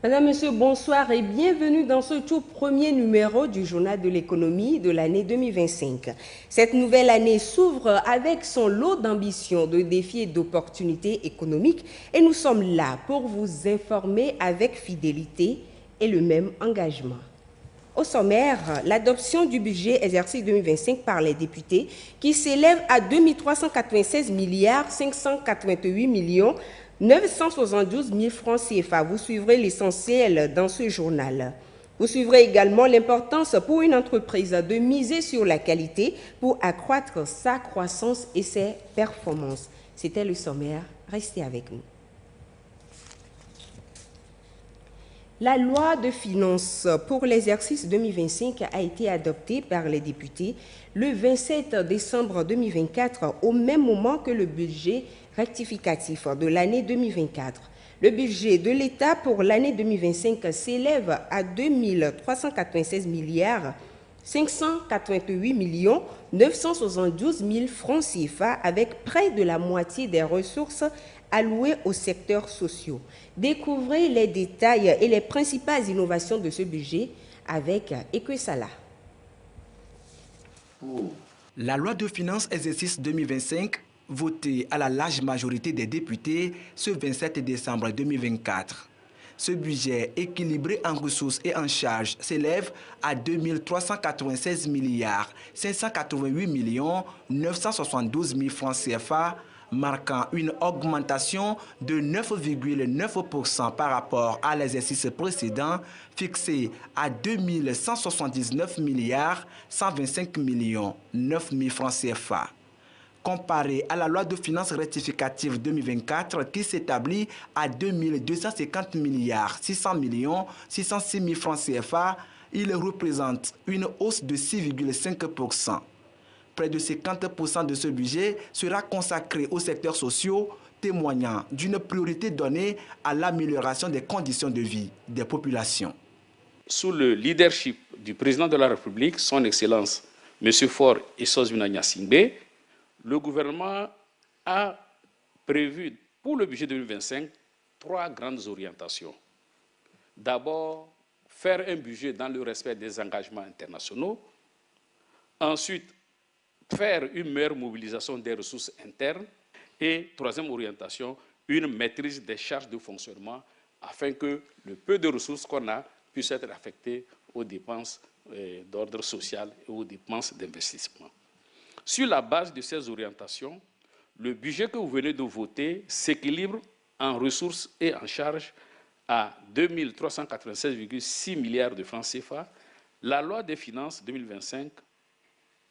Madame, Monsieur, bonsoir et bienvenue dans ce tout premier numéro du Journal de l'économie de l'année 2025. Cette nouvelle année s'ouvre avec son lot d'ambitions, de défis et d'opportunités économiques et nous sommes là pour vous informer avec fidélité et le même engagement. Au sommaire, l'adoption du budget exercice 2025 par les députés qui s'élève à 2 396 milliards 588 millions 972 000 francs CFA. Vous suivrez l'essentiel dans ce journal. Vous suivrez également l'importance pour une entreprise de miser sur la qualité pour accroître sa croissance et ses performances. C'était le sommaire. Restez avec nous. La loi de finances pour l'exercice 2025 a été adoptée par les députés le 27 décembre 2024, au même moment que le budget rectificatif de l'année 2024. Le budget de l'État pour l'année 2025 s'élève à 2 396 milliards 588 millions 972 000 francs CFA avec près de la moitié des ressources allouées aux secteurs sociaux. Découvrez les détails et les principales innovations de ce budget avec Ekwesala. La loi de finances exercice 2025, votée à la large majorité des députés ce 27 décembre 2024. Ce budget équilibré en ressources et en charges s'élève à 2 396 milliards 588 millions 972 000 francs CFA, marquant une augmentation de 9,9% par rapport à l'exercice précédent fixé à 2 179 milliards 125 millions 9 000 francs CFA. Comparé à la loi de finances rectificative 2024 qui s'établit à 2 250 milliards 600 millions 606 000 francs CFA, il représente une hausse de 6,5%. Près de 50% de ce budget sera consacré aux secteurs sociaux, témoignant d'une priorité donnée à l'amélioration des conditions de vie des populations. Sous le leadership du président de la République, son Excellence M. Faure Essozina Gnassingbé, le gouvernement a prévu pour le budget 2025 trois grandes orientations. D'abord, faire un budget dans le respect des engagements internationaux. Ensuite, faire une meilleure mobilisation des ressources internes. Et troisième orientation, une maîtrise des charges de fonctionnement afin que le peu de ressources qu'on a puisse être affecté aux dépenses d'ordre social et aux dépenses d'investissement. Sur la base de ces orientations, le budget que vous venez de voter s'équilibre en ressources et en charges à 2 396,6 milliards de francs CFA. La loi des finances 2025,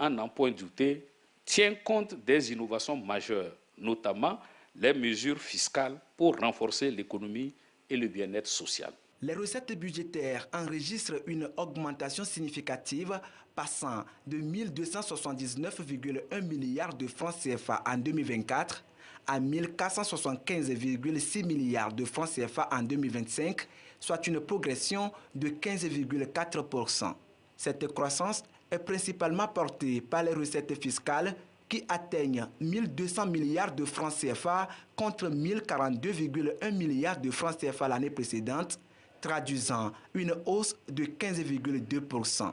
en n'en point douter, tient compte des innovations majeures, notamment les mesures fiscales pour renforcer l'économie et le bien-être social. Les recettes budgétaires enregistrent une augmentation significative, passant de 1 279,1 milliards de francs CFA en 2024 à 1 475,6 milliards de francs CFA en 2025, soit une progression de 15,4%. Cette croissance est principalement portée par les recettes fiscales qui atteignent 1 200 milliards de francs CFA contre 1 042,1 milliards de francs CFA l'année précédente, traduisant une hausse de 15,2%.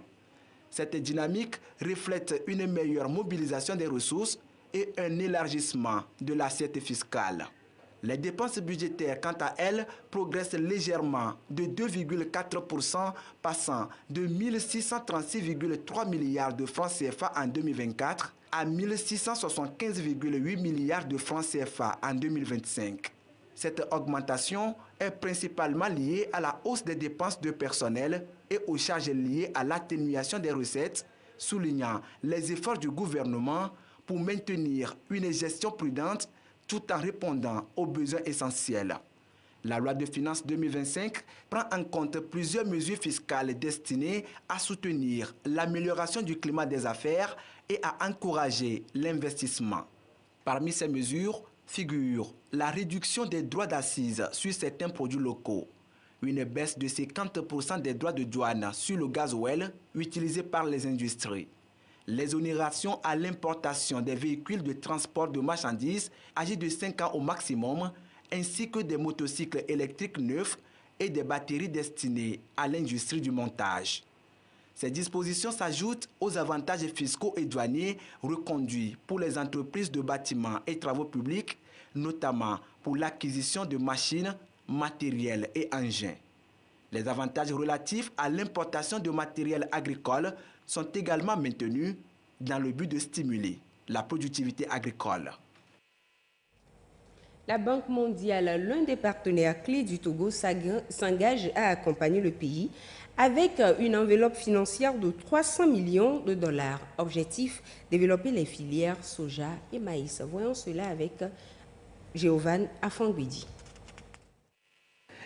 Cette dynamique reflète une meilleure mobilisation des ressources et un élargissement de l'assiette fiscale. Les dépenses budgétaires, quant à elles, progressent légèrement de 2,4%, passant de 1 636,3 milliards de francs CFA en 2024 à 1 675,8 milliards de francs CFA en 2025. Cette augmentation est principalement liée à la hausse des dépenses de personnel et aux charges liées à l'atténuation des recettes, soulignant les efforts du gouvernement pour maintenir une gestion prudente tout en répondant aux besoins essentiels. La loi de finances 2025 prend en compte plusieurs mesures fiscales destinées à soutenir l'amélioration du climat des affaires et à encourager l'investissement. Parmi ces mesures figure la réduction des droits d'assises sur certains produits locaux, une baisse de 50% des droits de douane sur le gasoil utilisé par les industries, l'exonération à l'importation des véhicules de transport de marchandises âgés de 5 ans au maximum, ainsi que des motocycles électriques neufs et des batteries destinées à l'industrie du montage. Ces dispositions s'ajoutent aux avantages fiscaux et douaniers reconduits pour les entreprises de bâtiments et travaux publics, notamment pour l'acquisition de machines, matériels et engins. Les avantages relatifs à l'importation de matériel agricole sont également maintenus dans le but de stimuler la productivité agricole. La Banque mondiale, l'un des partenaires clés du Togo, s'engage à accompagner le pays avec une enveloppe financière de 300 millions de dollars. Objectif, développer les filières soja et maïs. Voyons cela avec Géovan Afangwidi.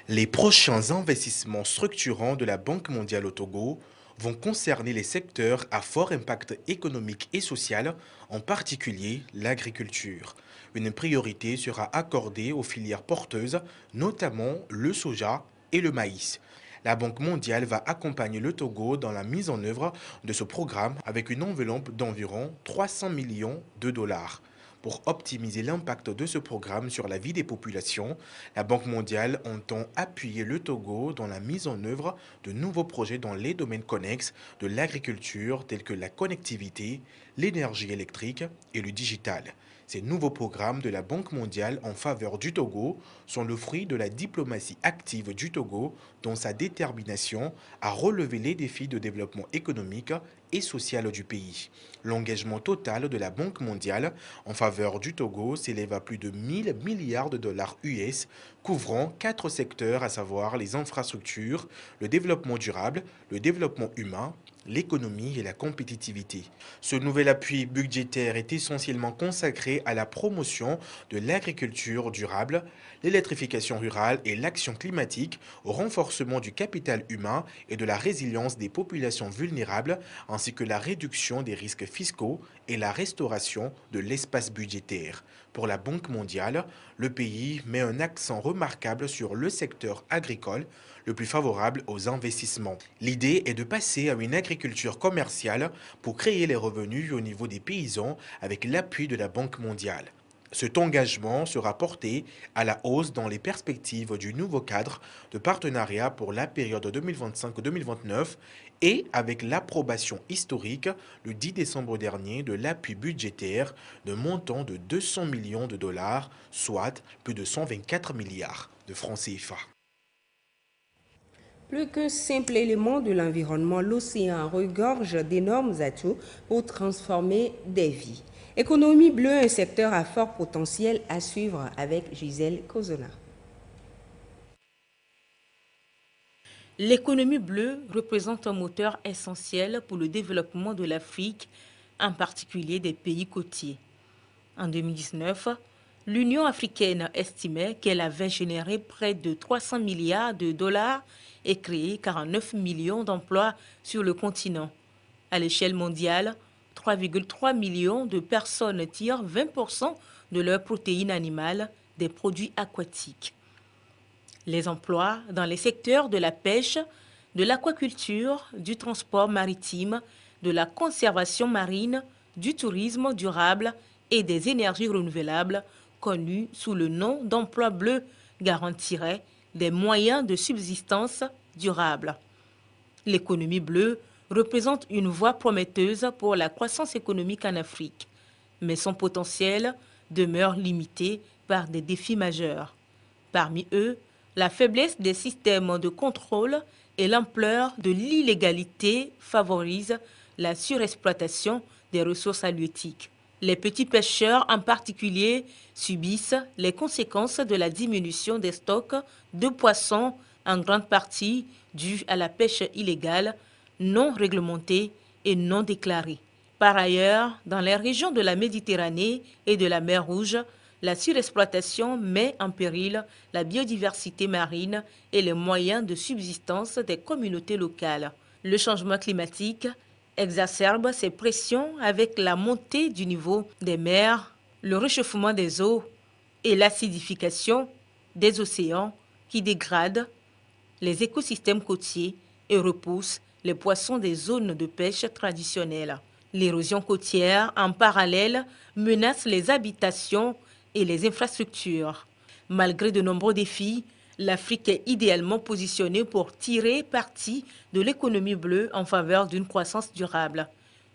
Les prochains investissements structurants de la Banque mondiale au Togo vont concerner les secteurs à fort impact économique et social, en particulier l'agriculture. Une priorité sera accordée aux filières porteuses, notamment le soja et le maïs. La Banque mondiale va accompagner le Togo dans la mise en œuvre de ce programme avec une enveloppe d'environ 300 millions de dollars. Pour optimiser l'impact de ce programme sur la vie des populations, la Banque mondiale entend appuyer le Togo dans la mise en œuvre de nouveaux projets dans les domaines connexes de l'agriculture tels que la connectivité, l'énergie électrique et le digital. Ces nouveaux programmes de la Banque mondiale en faveur du Togo sont le fruit de la diplomatie active du Togo dans sa détermination à relever les défis de développement économique et social du pays. L'engagement total de la Banque mondiale en faveur du Togo s'élève à plus de 1000 milliards de dollars US, couvrant 4 secteurs, à savoir les infrastructures, le développement durable, le développement humain, l'économie et la compétitivité. Ce nouvel appui budgétaire est essentiellement consacré à la promotion de l'agriculture durable, l'électrification rurale et l'action climatique, au renforcement du capital humain et de la résilience des populations vulnérables, ainsi que la réduction des risques fiscaux et la restauration de l'espace budgétaire. Pour la Banque mondiale, le pays met un accent remarquable sur le secteur agricole, le plus favorable aux investissements. L'idée est de passer à une agriculture commerciale pour créer les revenus au niveau des paysans avec l'appui de la Banque mondiale. Cet engagement sera porté à la hausse dans les perspectives du nouveau cadre de partenariat pour la période 2025-2029 et avec l'approbation historique le 10 décembre dernier de l'appui budgétaire de montant de 200 millions de dollars, soit plus de 124 milliards de francs CFA. Plus qu'un simple élément de l'environnement, l'océan regorge d'énormes atouts pour transformer des vies. Économie bleue, un secteur à fort potentiel à suivre avec Gisèle Kozona. L'économie bleue représente un moteur essentiel pour le développement de l'Afrique, en particulier des pays côtiers. En 2019, l'Union africaine estimait qu'elle avait généré près de 300 milliards de dollars et créé 49 millions d'emplois sur le continent. À l'échelle mondiale, 3,3 millions de personnes tirent 20% de leurs protéines animales des produits aquatiques. Les emplois dans les secteurs de la pêche, de l'aquaculture, du transport maritime, de la conservation marine, du tourisme durable et des énergies renouvelables, connus sous le nom d'emplois bleus, garantiraient des moyens de subsistance durable. L'économie bleue représente une voie prometteuse pour la croissance économique en Afrique, mais son potentiel demeure limité par des défis majeurs. Parmi eux, la faiblesse des systèmes de contrôle et l'ampleur de l'illégalité favorisent la surexploitation des ressources halieutiques. Les petits pêcheurs en particulier subissent les conséquences de la diminution des stocks de poissons, en grande partie due à la pêche illégale, non réglementée et non déclarée. Par ailleurs, dans les régions de la Méditerranée et de la mer Rouge, la surexploitation met en péril la biodiversité marine et les moyens de subsistance des communautés locales. Le changement climatique exacerbe ces pressions avec la montée du niveau des mers, le réchauffement des eaux et l'acidification des océans qui dégradent les écosystèmes côtiers et repoussent les poissons des zones de pêche traditionnelles. L'érosion côtière, en parallèle, menace les habitations et les infrastructures. Malgré de nombreux défis, L'Afrique est idéalement positionnée pour tirer parti de l'économie bleue en faveur d'une croissance durable.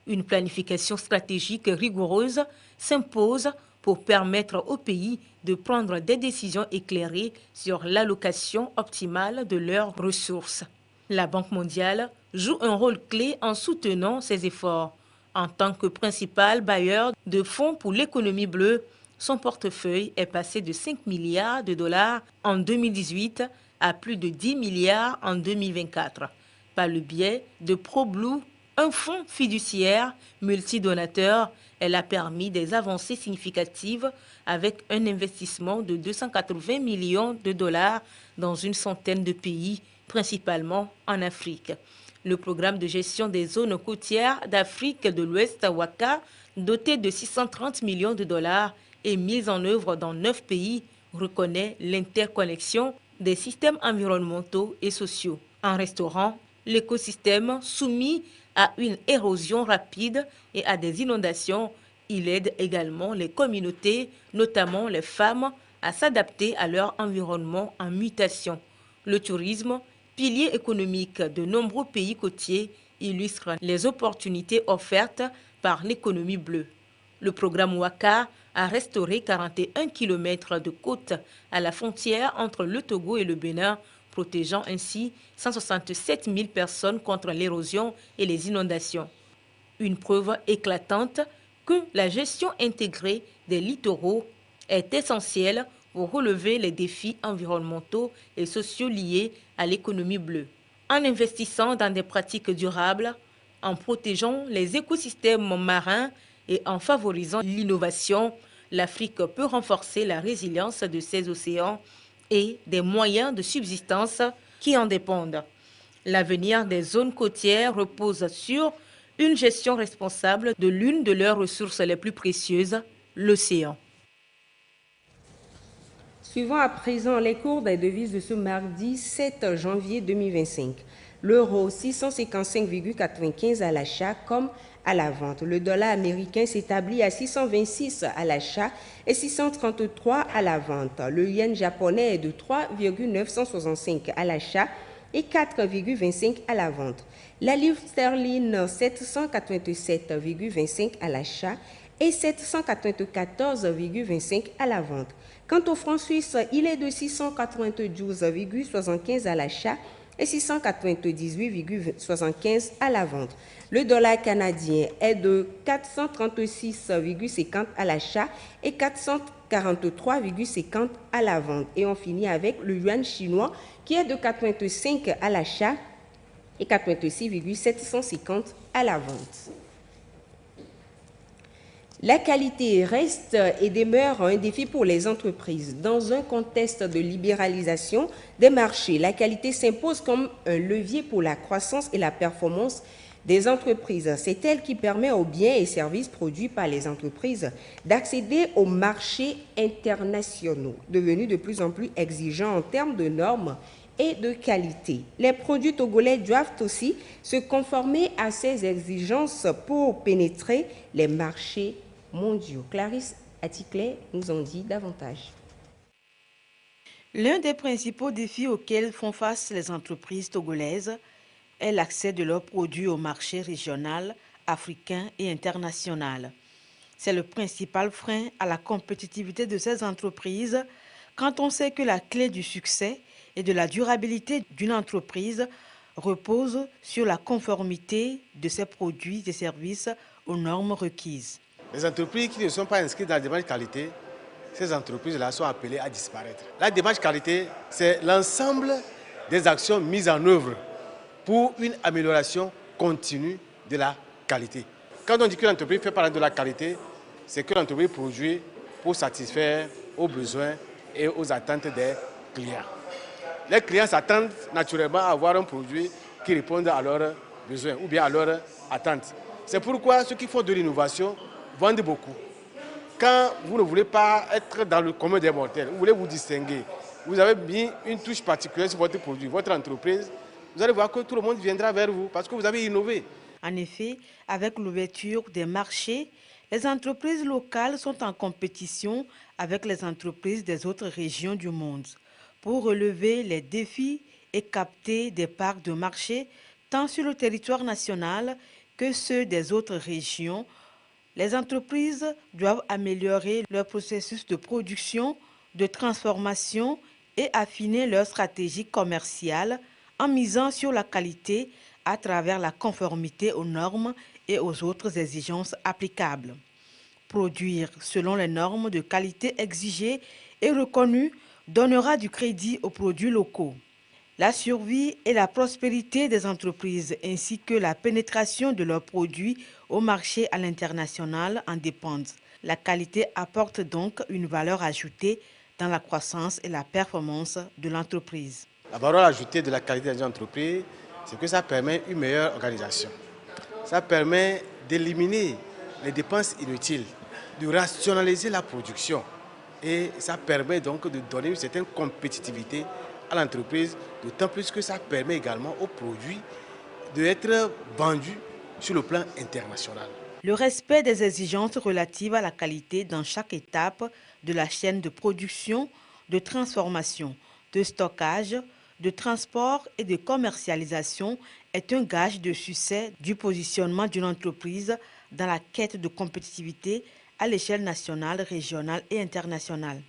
Une planification stratégique rigoureuse s'impose pour permettre au pays de prendre des décisions éclairées sur l'allocation optimale de leurs ressources. La Banque mondiale joue un rôle clé en soutenant ces efforts. En tant que principal bailleur de fonds pour l'économie bleue, son portefeuille est passé de 5 milliards de dollars en 2018 à plus de 10 milliards en 2024, par le biais de ProBlue, un fonds fiduciaire multidonateur. Elle a permis des avancées significatives avec un investissement de 280 millions de dollars dans une centaine de pays, principalement en Afrique. Le programme de gestion des zones côtières d'Afrique de l'Ouest, WACA, doté de 630 millions de dollars et mis en œuvre dans 9 pays, reconnaît l'interconnexion des systèmes environnementaux et sociaux. En restaurant l'écosystème soumis à une érosion rapide et à des inondations, il aide également les communautés, notamment les femmes, à s'adapter à leur environnement en mutation. Le tourisme, pilier économique de nombreux pays côtiers, illustre les opportunités offertes par l'économie bleue. Le programme WACA a restauré 41 km de côte à la frontière entre le Togo et le Bénin, protégeant ainsi 167 000 personnes contre l'érosion et les inondations. Une preuve éclatante que la gestion intégrée des littoraux est essentielle pour relever les défis environnementaux et sociaux liés à l'économie bleue. En investissant dans des pratiques durables, en protégeant les écosystèmes marins et en favorisant l'innovation, l'Afrique peut renforcer la résilience de ses océans et des moyens de subsistance qui en dépendent. L'avenir des zones côtières repose sur une gestion responsable de l'une de leurs ressources les plus précieuses, l'océan. Suivons à présent les cours des devises de ce mardi 7 janvier 2025. L'euro 655,95 à l'achat comme à la vente. Le dollar américain s'établit à 626 à l'achat et 633 à la vente. Le yen japonais est de 3,965 à l'achat et 4,25 à la vente. La livre sterling 787,25 à l'achat et 794,25 à la vente. Quant au franc suisse, il est de 692,75 à l'achat et 698,75 à la vente. Le dollar canadien est de 436,50 à l'achat et 443,50 à la vente. Et on finit avec le yuan chinois qui est de 85 à l'achat et 86,750 à la vente. La qualité reste et demeure un défi pour les entreprises. Dans un contexte de libéralisation des marchés, la qualité s'impose comme un levier pour la croissance et la performance des entreprises. C'est elle qui permet aux biens et services produits par les entreprises d'accéder aux marchés internationaux, devenus de plus en plus exigeants en termes de normes et de qualité. Les produits togolais doivent aussi se conformer à ces exigences pour pénétrer les marchés mondiaux. Clarisse Aticlet nous en dit davantage. L'un des principaux défis auxquels font face les entreprises togolaises est l'accès de leurs produits au marché régional, africain et international. C'est le principal frein à la compétitivité de ces entreprises quand on sait que la clé du succès et de la durabilité d'une entreprise repose sur la conformité de ses produits et services aux normes requises. Les entreprises qui ne sont pas inscrites dans la démarche qualité, ces entreprises-là sont appelées à disparaître. La démarche qualité, c'est l'ensemble des actions mises en œuvre pour une amélioration continue de la qualité. Quand on dit que l'entreprise fait partie de la qualité, c'est que l'entreprise produit pour satisfaire aux besoins et aux attentes des clients. Les clients s'attendent naturellement à avoir un produit qui réponde à leurs besoins ou bien à leurs attentes. C'est pourquoi ceux qui font de l'innovation vendent beaucoup. Quand vous ne voulez pas être dans le commun des mortels, vous voulez vous distinguer, vous avez mis une touche particulière sur votre produit, votre entreprise, vous allez voir que tout le monde viendra vers vous parce que vous avez innové. En effet, avec l'ouverture des marchés, les entreprises locales sont en compétition avec les entreprises des autres régions du monde. pour relever les défis et capter des parts de marché tant sur le territoire national que ceux des autres régions. Les entreprises doivent améliorer leur processus de production, de transformation et affiner leur stratégie commerciale en misant sur la qualité à travers la conformité aux normes et aux autres exigences applicables. Produire selon les normes de qualité exigées et reconnues donnera du crédit aux produits locaux. La survie et la prospérité des entreprises ainsi que la pénétration de leurs produits au marché à l'international en dépendent. La qualité apporte donc une valeur ajoutée dans la croissance et la performance de l'entreprise. La valeur ajoutée de la qualité des entreprises, c'est que ça permet une meilleure organisation. Ça permet d'éliminer les dépenses inutiles, de rationaliser la production et ça permet donc de donner une certaine compétitivité à l'entreprise, d'autant plus que ça permet également aux produits d'être vendus sur le plan international. Le respect des exigences relatives à la qualité dans chaque étape de la chaîne de production, de transformation, de stockage, de transport et de commercialisation est un gage de succès du positionnement d'une entreprise dans la quête de compétitivité à l'échelle nationale, régionale et internationale.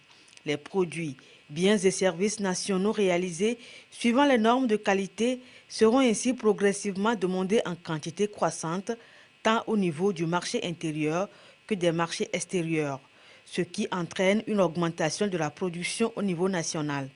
Les produits, biens et services nationaux réalisés suivant les normes de qualité seront ainsi progressivement demandés en quantité croissante, tant au niveau du marché intérieur que des marchés extérieurs, ce qui entraîne une augmentation de la production au niveau national.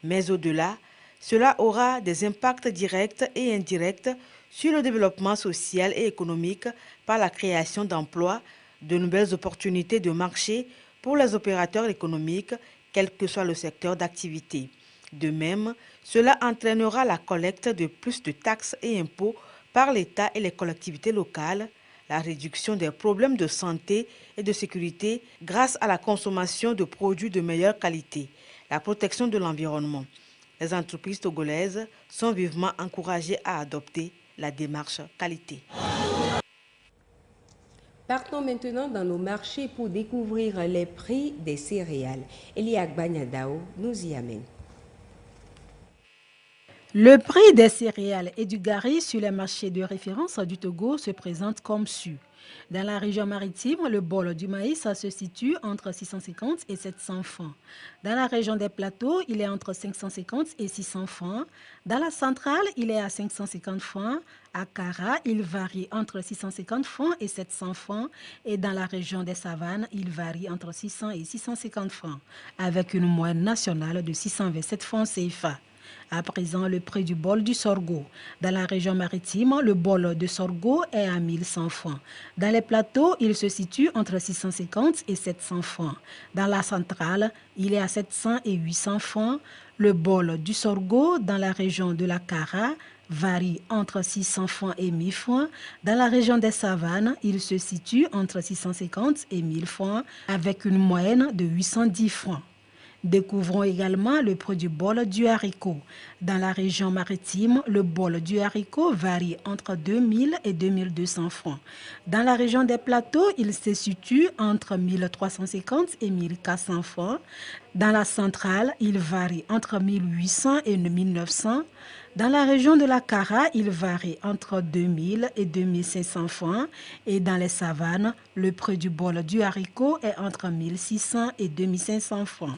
Mais au-delà, cela aura des impacts directs et indirects sur le développement social et économique par la création d'emplois, de nouvelles opportunités de marché pour les opérateurs économiques, quel que soit le secteur d'activité. De même, cela entraînera la collecte de plus de taxes et impôts par l'État et les collectivités locales, la réduction des problèmes de santé et de sécurité grâce à la consommation de produits de meilleure qualité, la protection de l'environnement. Les entreprises togolaises sont vivement encouragées à adopter la démarche qualité. Partons maintenant dans nos marchés pour découvrir les prix des céréales. Elia Gbanyadao nous y amène. Le prix des céréales et du gari sur les marchés de référence du Togo se présente comme suit. Dans la région maritime, le bol du maïs se situe entre 650 et 700 francs. Dans la région des plateaux, il est entre 550 et 600 francs. Dans la centrale, il est à 550 francs. À Kara, il varie entre 650 francs et 700 francs. Et dans la région des savanes, il varie entre 600 et 650 francs, avec une moyenne nationale de 627 francs CFA. À présent, le prix du bol du sorgho. Dans la région maritime, le bol de sorgho est à 1100 francs. Dans les plateaux, il se situe entre 650 et 700 francs. Dans la centrale, il est à 700 et 800 francs. Le bol du sorgho dans la région de la Kara varie entre 600 francs et 1000 francs. Dans la région des savanes, il se situe entre 650 et 1000 francs avec une moyenne de 810 francs. Découvrons également le prix du bol du haricot. Dans la région maritime, le bol du haricot varie entre 2000 et 2200 francs. Dans la région des plateaux, il se situe entre 1350 et 1400 francs. Dans la centrale, il varie entre 1800 et 1900. Dans la région de la Kara, il varie entre 2000 et 2500 francs. Et dans les savanes, le prix du bol du haricot est entre 1600 et 2500 francs,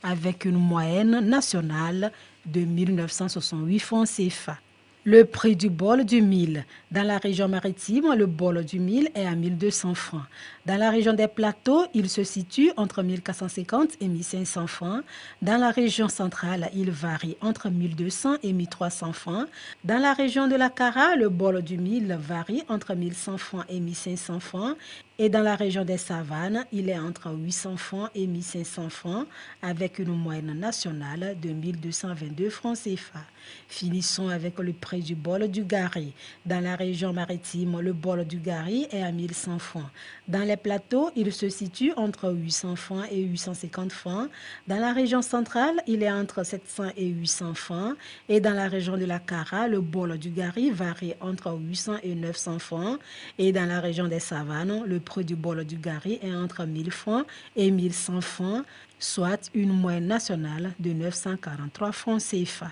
avec une moyenne nationale de 1968 francs CFA. Le prix du bol du mil. Dans la région maritime, le bol du mil est à 1200 francs. Dans la région des plateaux, il se situe entre 1450 et 1500 francs. Dans la région centrale, il varie entre 1200 et 1300 francs. Dans la région de la Kara, le bol du mil varie entre 1100 francs et 1500 francs. Et dans la région des savanes, il est entre 800 francs et 1500 francs, avec une moyenne nationale de 1222 francs CFA. Finissons avec le prix du bol du gari. Dans la région maritime, le bol du gari est à 1100 francs. Dans les plateaux, il se situe entre 800 francs et 850 francs. Dans la région centrale, il est entre 700 et 800 francs. Et dans la région de la Kara, le bol du gari varie entre 800 et 900 francs. Et dans la région des savanes, le prix du bol du gari est entre 1000 francs et 1100 francs, soit une moyenne nationale de 943 francs CFA.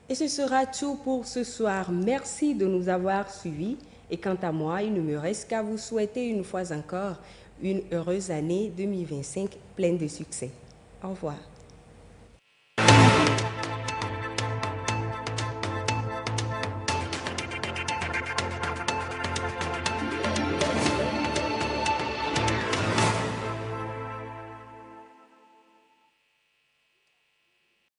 Et ce sera tout pour ce soir. Merci de nous avoir suivis. Et quant à moi, il ne me reste qu'à vous souhaiter une fois encore une heureuse année 2025 pleine de succès. Au revoir.